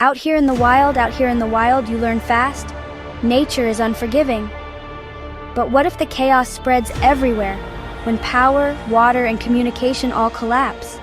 Out here in the wild, you learn fast. Nature is unforgiving. But what if the chaos spreads everywhere, when power, water, and communication all collapse?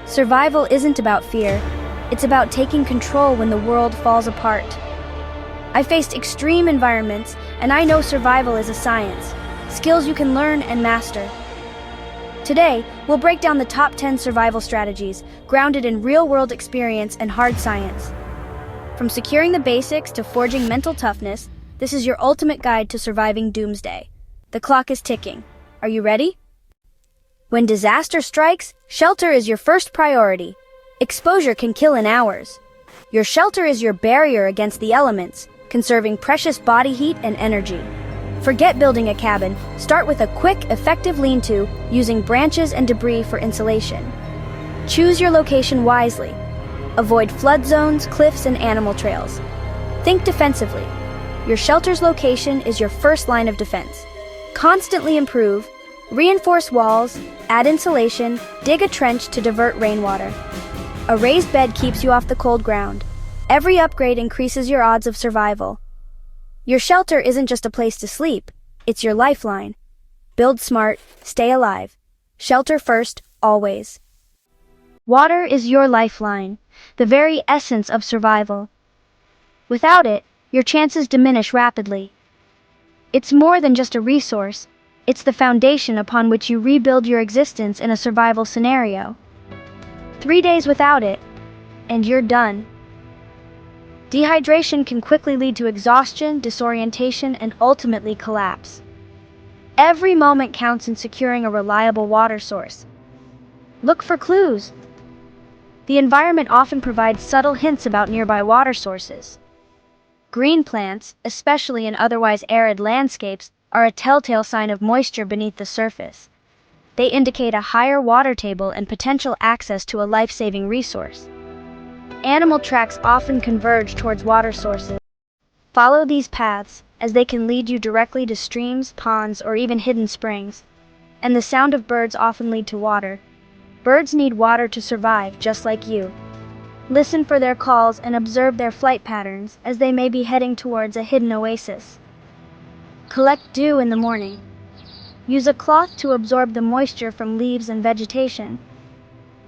Survival isn't about fear. It's about taking control when the world falls apart. I faced extreme environments, and I know survival is a science, skills you can learn and master. Today, we'll break down the top 10 survival strategies, grounded in real-world experience and hard science. From securing the basics to forging mental toughness, this is your ultimate guide to surviving Doomsday. The clock is ticking. Are you ready? When disaster strikes, shelter is your first priority. Exposure can kill in hours. Your shelter is your barrier against the elements, conserving precious body heat and energy. Forget building a cabin. Start with a quick, effective lean-to, using branches and debris for insulation. Choose your location wisely. Avoid flood zones, cliffs, and animal trails. Think defensively. Your shelter's location is your first line of defense. Constantly improve. Reinforce walls, add insulation, dig a trench to divert rainwater. A raised bed keeps you off the cold ground. Every upgrade increases your odds of survival. Your shelter isn't just a place to sleep, it's your lifeline. Build smart, stay alive. Shelter first, always. Water is your lifeline, the very essence of survival. Without it, your chances diminish rapidly. It's more than just a resource, it's the foundation upon which you rebuild your existence in a survival scenario. 3 days without it, and you're done. Dehydration can quickly lead to exhaustion, disorientation, and ultimately collapse. Every moment counts in securing a reliable water source. Look for clues. The environment often provides subtle hints about nearby water sources. Green plants, especially in otherwise arid landscapes, are a telltale sign of moisture beneath the surface. They indicate a higher water table and potential access to a life-saving resource. Animal tracks often converge towards water sources. Follow these paths, as they can lead you directly to streams, ponds, or even hidden springs. And the sound of birds often lead to water. Birds need water to survive, just like you. Listen for their calls and observe their flight patterns, as they may be heading towards a hidden oasis. Collect dew in the morning. Use a cloth to absorb the moisture from leaves and vegetation.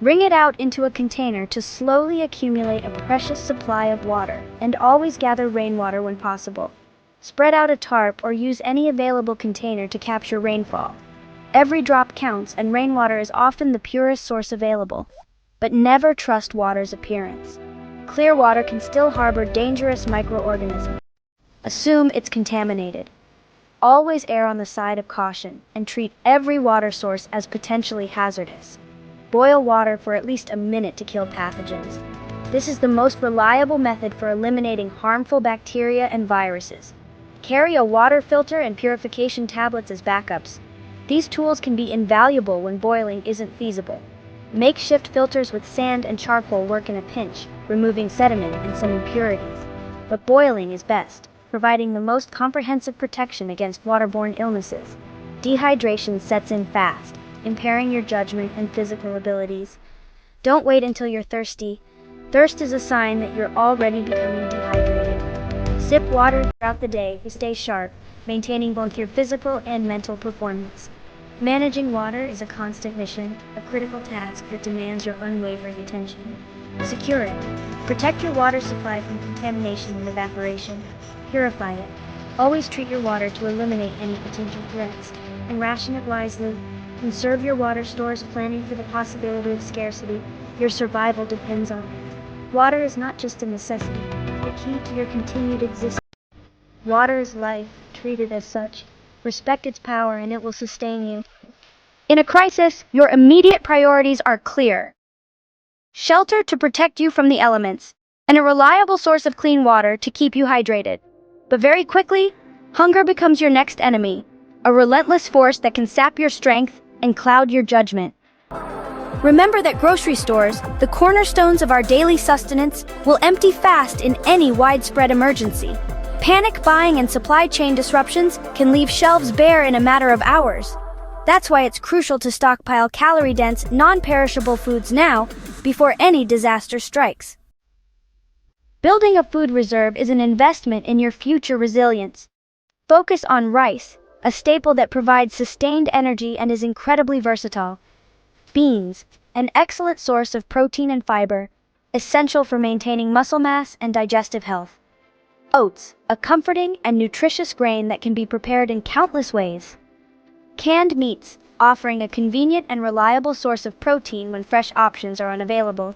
Wring it out into a container to slowly accumulate a precious supply of water, and always gather rainwater when possible. Spread out a tarp or use any available container to capture rainfall. Every drop counts, and rainwater is often the purest source available. But never trust water's appearance. Clear water can still harbor dangerous microorganisms. Assume it's contaminated. Always err on the side of caution, and treat every water source as potentially hazardous. Boil water for at least a minute to kill pathogens. This is the most reliable method for eliminating harmful bacteria and viruses. Carry a water filter and purification tablets as backups. These tools can be invaluable when boiling isn't feasible. Makeshift filters with sand and charcoal work in a pinch, removing sediment and some impurities. But boiling is best, providing the most comprehensive protection against waterborne illnesses. Dehydration sets in fast, impairing your judgment and physical abilities. Don't wait until you're thirsty. Thirst is a sign that you're already becoming dehydrated. Sip water throughout the day to stay sharp, maintaining both your physical and mental performance. Managing water is a constant mission, a critical task that demands your unwavering attention. Secure it. Protect your water supply from contamination and evaporation. Purify it. Always treat your water to eliminate any potential threats, and ration it wisely. Conserve your water stores, planning for the possibility of scarcity. Your survival depends on it. Water is not just a necessity, the key to your continued existence. Water is life, treat it as such. Respect its power and it will sustain you. In a crisis, your immediate priorities are clear. Shelter to protect you from the elements, and a reliable source of clean water to keep you hydrated. But very quickly, hunger becomes your next enemy, a relentless force that can sap your strength and cloud your judgment. Remember that grocery stores, the cornerstones of our daily sustenance, will empty fast in any widespread emergency. Panic buying and supply chain disruptions can leave shelves bare in a matter of hours. That's why it's crucial to stockpile calorie-dense, non-perishable foods now, before any disaster strikes. Building a food reserve is an investment in your future resilience. Focus on rice, a staple that provides sustained energy and is incredibly versatile. Beans, an excellent source of protein and fiber, essential for maintaining muscle mass and digestive health. Oats, a comforting and nutritious grain that can be prepared in countless ways. Canned meats, offering a convenient and reliable source of protein when fresh options are unavailable.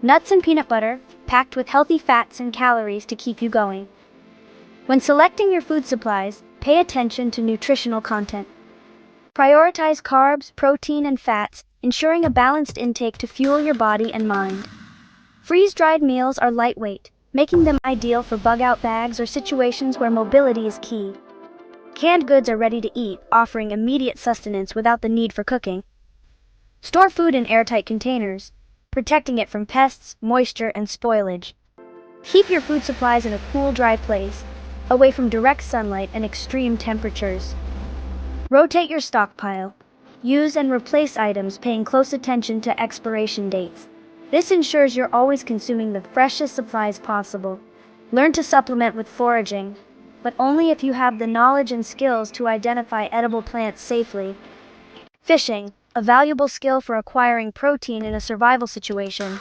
Nuts and peanut butter, packed with healthy fats and calories to keep you going. When selecting your food supplies, pay attention to nutritional content. Prioritize carbs, protein, and fats, ensuring a balanced intake to fuel your body and mind. Freeze-dried meals are lightweight, making them ideal for bug-out bags or situations where mobility is key. Canned goods are ready to eat, offering immediate sustenance without the need for cooking. Store food in airtight containers, protecting it from pests, moisture, and spoilage. Keep your food supplies in a cool, dry place, away from direct sunlight and extreme temperatures. Rotate your stockpile. Use and replace items, paying close attention to expiration dates. This ensures you're always consuming the freshest supplies possible. Learn to supplement with foraging, but only if you have the knowledge and skills to identify edible plants safely. Fishing, a valuable skill for acquiring protein in a survival situation.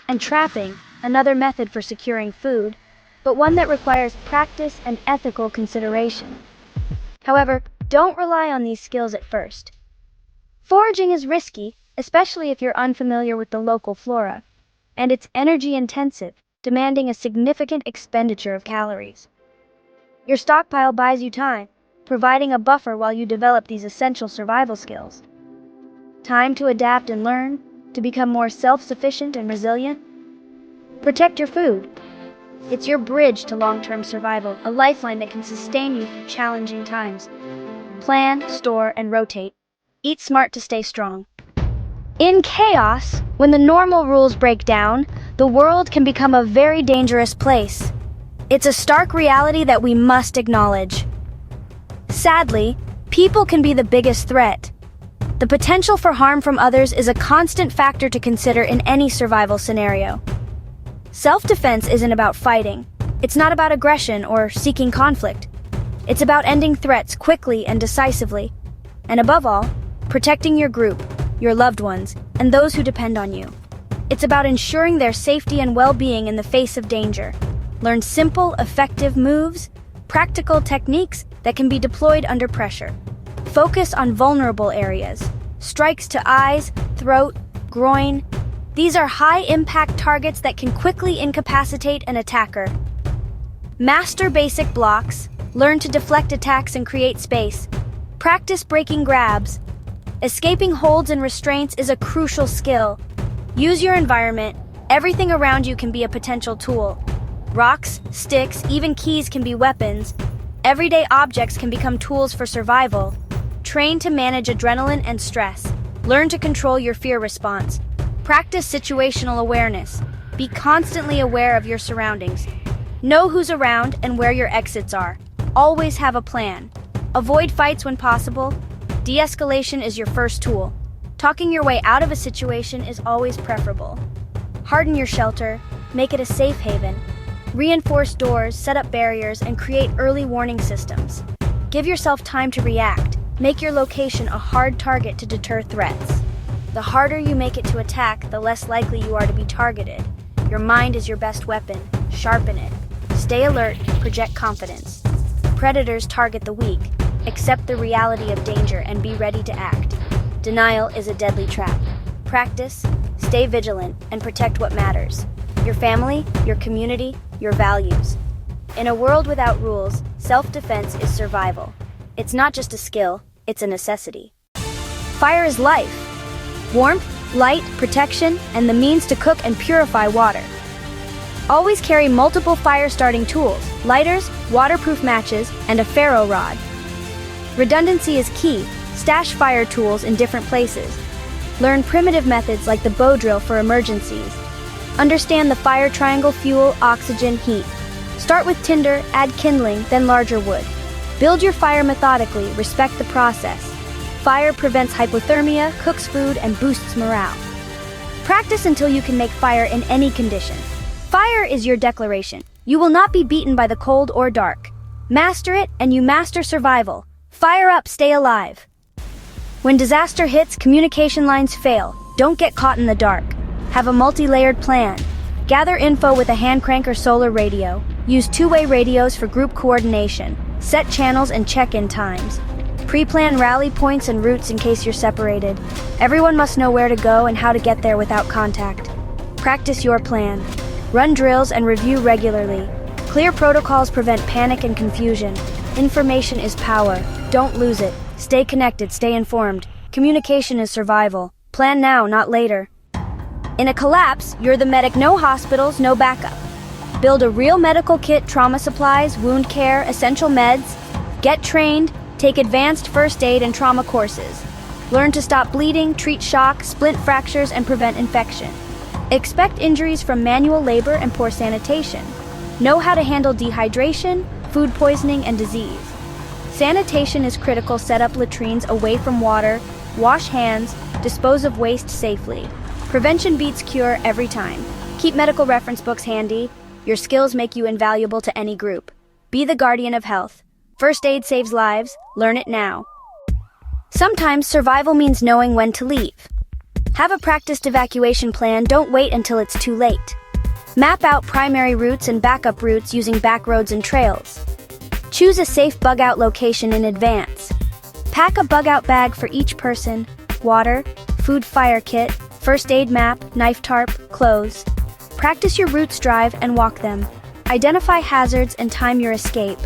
And trapping, another method for securing food, but one that requires practice and ethical consideration. However, don't rely on these skills at first. Foraging is risky, especially if you're unfamiliar with the local flora, and it's energy-intensive, demanding a significant expenditure of calories. Your stockpile buys you time, providing a buffer while you develop these essential survival skills. Time to adapt and learn, to become more self-sufficient and resilient. Protect your food. It's your bridge to long-term survival, a lifeline that can sustain you through challenging times. Plan, store, and rotate. Eat smart to stay strong. In chaos, when the normal rules break down, the world can become a very dangerous place. It's a stark reality that we must acknowledge. Sadly, people can be the biggest threat. The potential for harm from others is a constant factor to consider in any survival scenario. Self-defense isn't about fighting. It's not about aggression or seeking conflict. It's about ending threats quickly and decisively. And above all, protecting your group, your loved ones, and those who depend on you. It's about ensuring their safety and well-being in the face of danger. Learn simple, effective moves, practical techniques that can be deployed under pressure. Focus on vulnerable areas. Strikes to eyes, throat, groin. These are high-impact targets that can quickly incapacitate an attacker. Master basic blocks. Learn to deflect attacks and create space. Practice breaking grabs. Escaping holds and restraints is a crucial skill. Use your environment. Everything around you can be a potential tool. Rocks, sticks, even keys can be weapons. Everyday objects can become tools for survival. Train to manage adrenaline and stress. Learn to control your fear response. Practice situational awareness. Be constantly aware of your surroundings. Know who's around and where your exits are. Always have a plan. Avoid fights when possible. De-escalation is your first tool. Talking your way out of a situation is always preferable. Harden your shelter. Make it a safe haven. Reinforce doors, set up barriers, and create early warning systems. Give yourself time to react. Make your location a hard target to deter threats. The harder you make it to attack, the less likely you are to be targeted. Your mind is your best weapon. Sharpen it. Stay alert, project confidence. Predators target the weak. Accept the reality of danger and be ready to act. Denial is a deadly trap. Practice, stay vigilant, and protect what matters. Your family, your community, your values. In a world without rules, self-defense is survival. It's not just a skill, it's a necessity. Fire is life. Warmth, light, protection, and the means to cook and purify water. Always carry multiple fire-starting tools, lighters, waterproof matches, and a ferro rod. Redundancy is key. Stash fire tools in different places. Learn primitive methods like the bow drill for emergencies. Understand the fire triangle: fuel, oxygen, heat. Start with tinder, add kindling, then larger wood. Build your fire methodically, respect the process. Fire prevents hypothermia, cooks food, and boosts morale. Practice until you can make fire in any condition. Fire is your declaration. You will not be beaten by the cold or dark. Master it, and you master survival. Fire up, stay alive. When disaster hits, communication lines fail. Don't get caught in the dark. Have a multi-layered plan. Gather info with a hand crank or solar radio. Use two-way radios for group coordination. Set channels and check-in times. Pre-plan rally points and routes in case you're separated. Everyone must know where to go and how to get there without contact. Practice your plan. Run drills and review regularly. Clear protocols prevent panic and confusion. Information is power. Don't lose it. Stay connected, stay informed. Communication is survival. Plan now, not later. In a collapse, you're the medic. No hospitals, no backup. Build a real medical kit, trauma supplies, wound care, essential meds. Get trained, take advanced first aid and trauma courses. Learn to stop bleeding, treat shock, splint fractures, and prevent infection. Expect injuries from manual labor and poor sanitation. Know how to handle dehydration, food poisoning, and disease. Sanitation is critical. Set up latrines away from water, wash hands, dispose of waste safely. Prevention beats cure every time. Keep medical reference books handy. Your skills make you invaluable to any group. Be the guardian of health. First aid saves lives. Learn it now. Sometimes survival means knowing when to leave. Have a practiced evacuation plan. Don't wait until it's too late. Map out primary routes and backup routes using back roads and trails. Choose a safe bug-out location in advance. Pack a bug-out bag for each person. Water, food, fire kit, first aid map, knife tarp, clothes. Practice your routes, drive and walk them. Identify hazards and time your escape.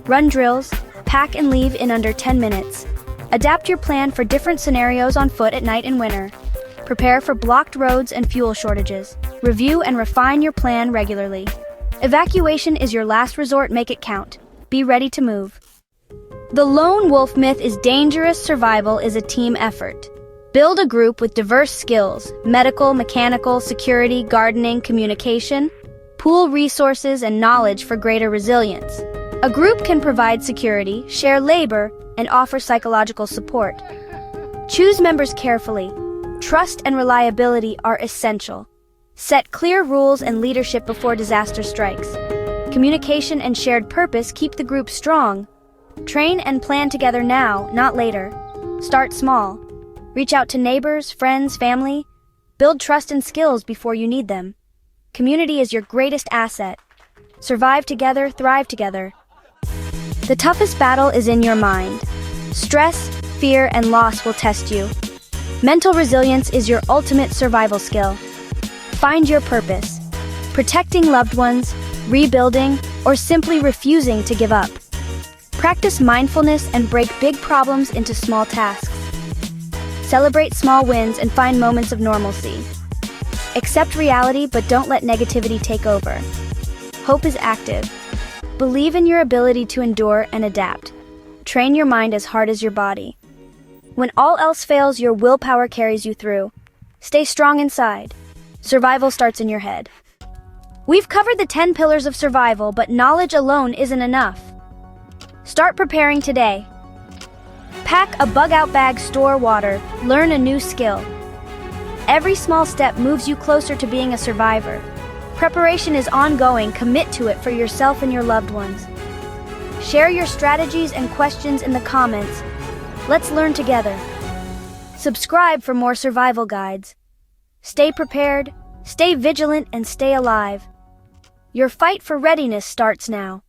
Run drills, pack and leave in under 10 minutes. Adapt your plan for different scenarios on foot at night and winter. Prepare for blocked roads and fuel shortages. Review and refine your plan regularly. Evacuation is your last resort. Make it count. Be ready to move. The lone wolf myth is dangerous. Survival is a team effort. Build a group with diverse skills: medical, mechanical, security, gardening, communication. Pool resources and knowledge for greater resilience. A group can provide security, share labor, and offer psychological support. Choose members carefully. Trust and reliability are essential. Set clear rules and leadership before disaster strikes. Communication and shared purpose keep the group strong. Train and plan together now, not later. Start small. Reach out to neighbors, friends, family. Build trust and skills before you need them. Community is your greatest asset. Survive together, thrive together. The toughest battle is in your mind. Stress, fear, and loss will test you. Mental resilience is your ultimate survival skill. Find your purpose. Protecting loved ones, rebuilding, or simply refusing to give up. Practice mindfulness and break big problems into small tasks. Celebrate small wins and find moments of normalcy. Accept reality, but don't let negativity take over. Hope is active. Believe in your ability to endure and adapt. Train your mind as hard as your body. When all else fails, your willpower carries you through. Stay strong inside. Survival starts in your head. We've covered the 10 pillars of survival, but knowledge alone isn't enough. Start preparing today. Pack a bug-out bag, store water, learn a new skill. Every small step moves you closer to being a survivor. Preparation is ongoing. Commit to it for yourself and your loved ones. Share your strategies and questions in the comments. Let's learn together. Subscribe for more survival guides. Stay prepared, stay vigilant, and stay alive. Your fight for readiness starts now.